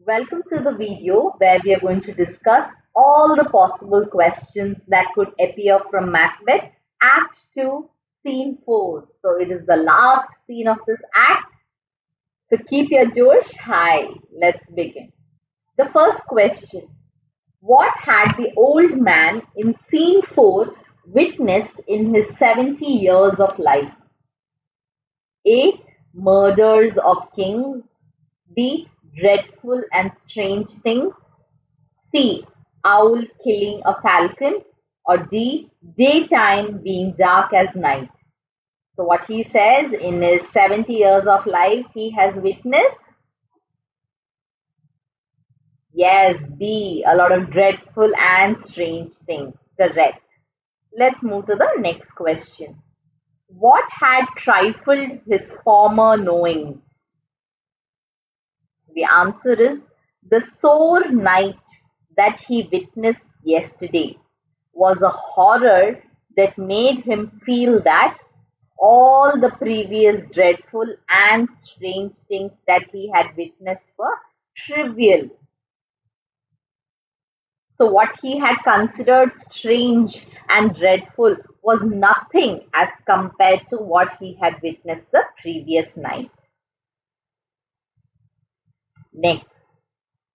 Welcome to the video where we are going to discuss all the possible questions that could appear from Macbeth, Act 2, Scene 4. So it is the last scene of this act. So keep your Josh high. Let's begin. The first question. What had the old man in Scene 4 witnessed in his 70 years of life? A. Murders of kings. B. Dreadful and strange things. C. Owl killing a falcon. Or D. Daytime being dark as night. So what he says, in his 70 years of life, he has witnessed? Yes, B. A lot of dreadful and strange things. Correct. Let's move to the next question. What had trifled his former knowings? The answer is the sore night that he witnessed yesterday was a horror that made him feel that all the previous dreadful and strange things that he had witnessed were trivial. So what he had considered strange and dreadful was nothing as compared to what he had witnessed the previous night. Next,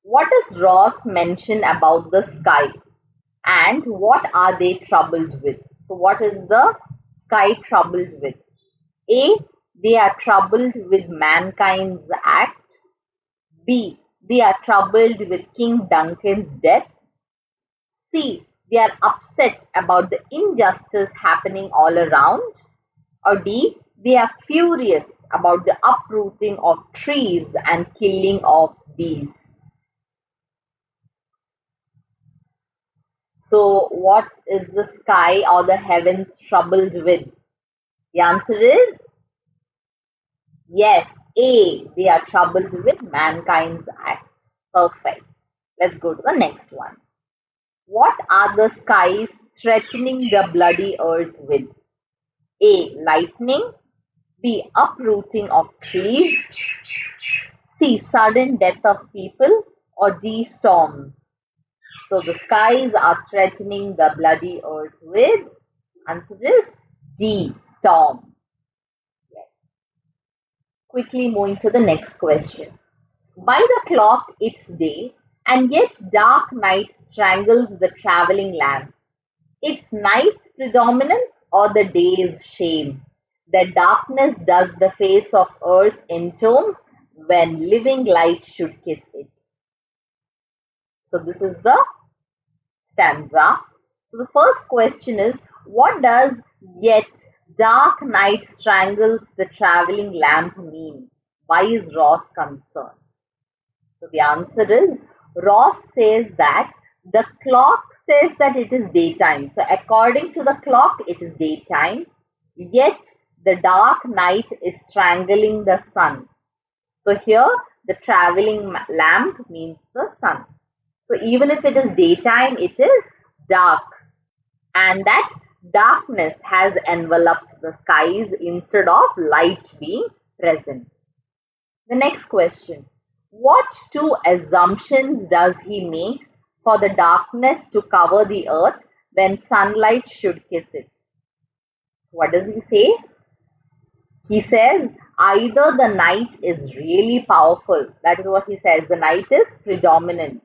what does Ross mention about the sky and what are they troubled with? So what is the sky troubled with? A. They are troubled with mankind's act. B. They are troubled with King Duncan's death. C. They are upset about the injustice happening all around. Or D. They are furious about the uprooting of trees and killing of beasts. So what is the sky or the heavens troubled with? The answer is yes, A. They are troubled with mankind's act. Perfect. Let's go to the next one. What are the skies threatening the bloody earth with? A. Lightning. B. Uprooting of trees. C. Sudden death of people. Or D. Storms. So the skies are threatening the bloody earth with, answer is D. Storms. Yes. Quickly moving to the next question. By the clock it's day, and yet dark night strangles the travelling lamp. It's night's predominance or the day's shame. The darkness does the face of earth entomb when living light should kiss it. So this is the stanza. So the first question is, what does yet dark night strangles the travelling lamp mean? Why is Ross concerned? So the answer is, Ross says that the clock says that it is daytime. So according to the clock, it is daytime. Yet the dark night is strangling the sun. So here the travelling lamp means the sun. So even if it is daytime, it is dark. And that darkness has enveloped the skies instead of light being present. The next question. What two assumptions does he make for the darkness to cover the earth when sunlight should kiss it? So what does he say? He says either the night is really powerful. That is what he says. The night is predominant.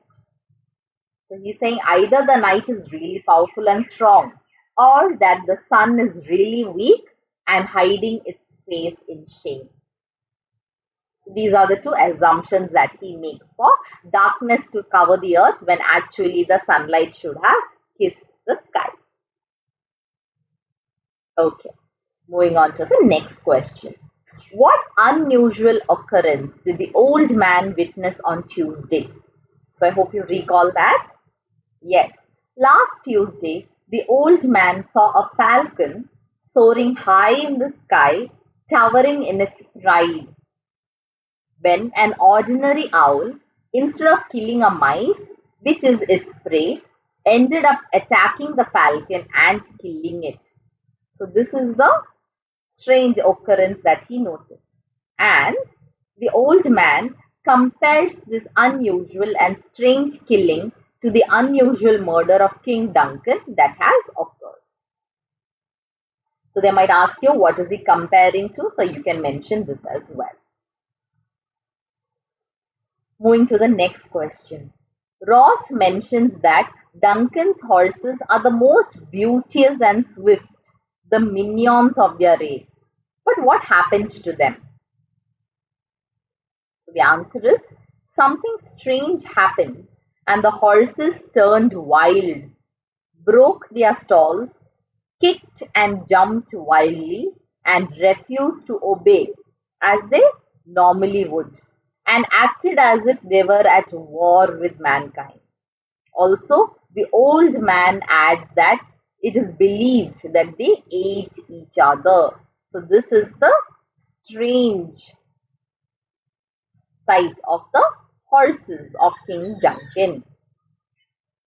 So he's saying either the night is really powerful and strong, or that the sun is really weak and hiding its face in shame. So these are the two assumptions that he makes for darkness to cover the earth when actually the sunlight should have kissed the skies. Okay, moving on to the next question. What unusual occurrence did the old man witness on Tuesday? So I hope you recall that. Yes, last Tuesday, the old man saw a falcon soaring high in the sky, towering in its pride, when an ordinary owl, instead of killing a mice, which is its prey, ended up attacking the falcon and killing it. So this is the strange occurrence that he noticed. And the old man compares this unusual and strange killing to the unusual murder of King Duncan that has occurred. So they might ask you, what is he comparing to? So you can mention this as well. Moving to the next question. Ross mentions that Duncan's horses are the most beauteous and swift, the minions of their race. But what happened to them? So the answer is, something strange happened and the horses turned wild, broke their stalls, kicked and jumped wildly, and refused to obey as they normally would, and acted as if they were at war with mankind. Also, the old man adds that it is believed that they ate each other. So this is the strange sight of the horses of King Duncan.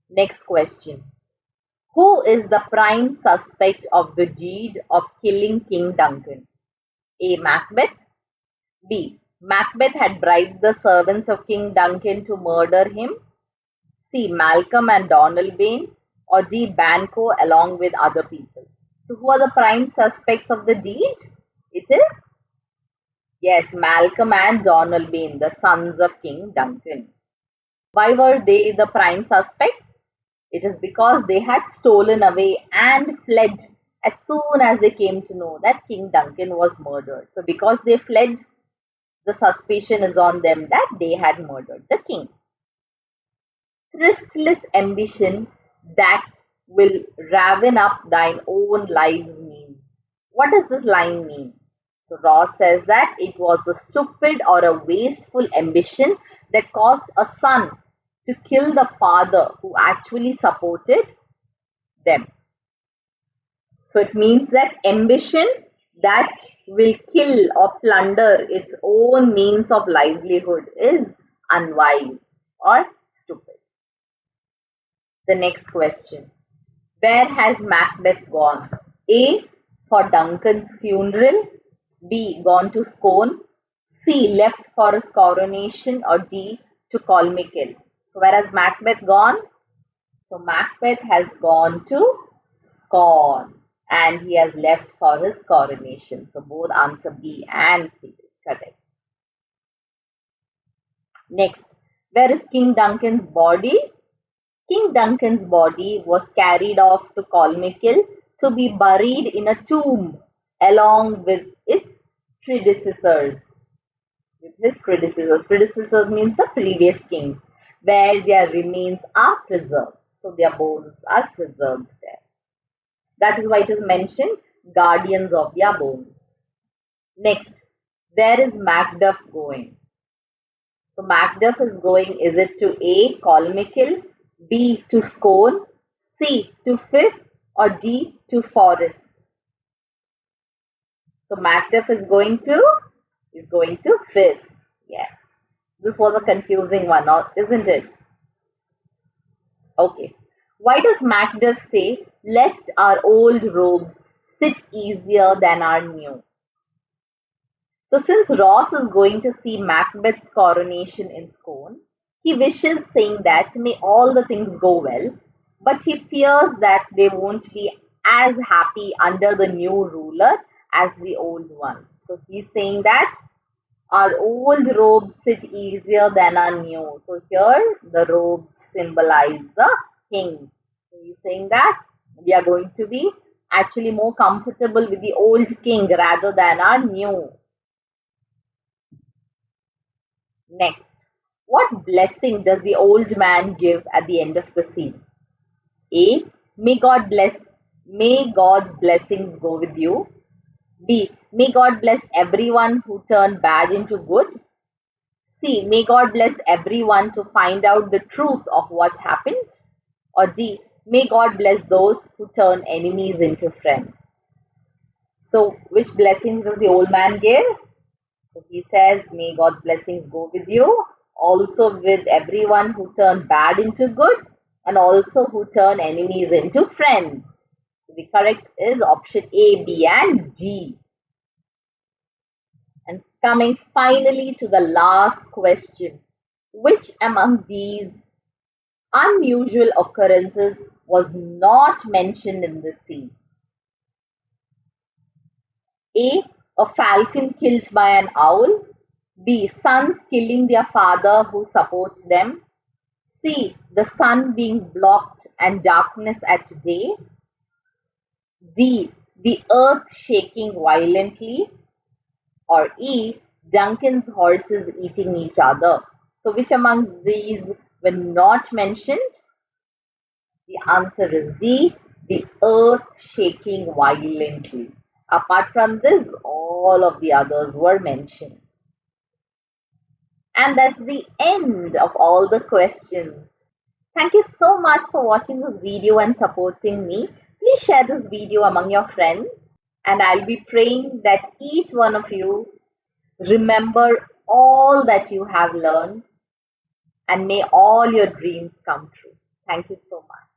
Next question. Who is the prime suspect of the deed of killing King Duncan? A. Macbeth. B. Macbeth had bribed the servants of King Duncan to murder him. C. Malcolm and Donalbain. Or D. Banquo along with other people. So who are the prime suspects of the deed? It is, yes, Malcolm and Donalbain, the sons of King Duncan. Why were they the prime suspects? It is because they had stolen away and fled as soon as they came to know that King Duncan was murdered. So because they fled, the suspicion is on them that they had murdered the king. Thriftless ambition that will raven up thine own lives means. What does this line mean? So Ross says that it was a stupid or a wasteful ambition that caused a son to kill the father who actually supported them. So it means that ambition that will kill or plunder its own means of livelihood is unwise or stupid. The next question. Where has Macbeth gone? A. For Duncan's funeral. B. Gone to Scone. C. Left for his coronation. Or D. To Colmikill. So where has Macbeth gone? So Macbeth has gone to Scone and he has left for his coronation. So both answer B and C is correct. Next, where is King Duncan's body? King Duncan's body was carried off to Colmikill to be buried in a tomb along with its predecessors. With his predecessors. Predecessors means the previous kings, where their remains are preserved. So their bones are preserved there. That is why it is mentioned, guardians of their bones. Next, where is Macduff going? So Macduff is going, is it to A. Colmikill, B. to Scone, C. to Fife, or D. to Forres? So Macduff is going to Fife. Yes. This was a confusing one, isn't it? Okay. Why does Macduff say, lest our old robes sit easier than our new? So since Ross is going to see Macbeth's coronation in Scone, he wishes, saying that may all the things go well, but he fears that they won't be as happy under the new ruler as the old one. So he's saying that our old robes sit easier than our new. So here the robes symbolize the king. So he's saying that we are going to be actually more comfortable with the old king rather than our new. Next, what blessing does the old man give at the end of the scene? A. May God's blessings go with you. B. May God bless everyone who turned bad into good. C. May God bless everyone to find out the truth of what happened. Or D. May God bless those who turn enemies into friends. So, which blessings does the old man give? So he says, may God's blessings go with you, also with everyone who turn bad into good, and also who turn enemies into friends. So the correct is option A, B, and D. And Coming finally to the last question. Which among these unusual occurrences was not mentioned in the sea? A. A falcon killed by an owl. B. Sons killing their father who supports them. C. The sun being blocked and darkness at day. D. The earth shaking violently. Or E. Duncan's horses eating each other. So, which among these were not mentioned? The answer is D. The earth shaking violently. Apart from this, all of the others were mentioned. And that's the end of all the questions. Thank you so much for watching this video and supporting me. Please share this video among your friends, and I'll be praying that each one of you remember all that you have learned, and may all your dreams come true. Thank you so much.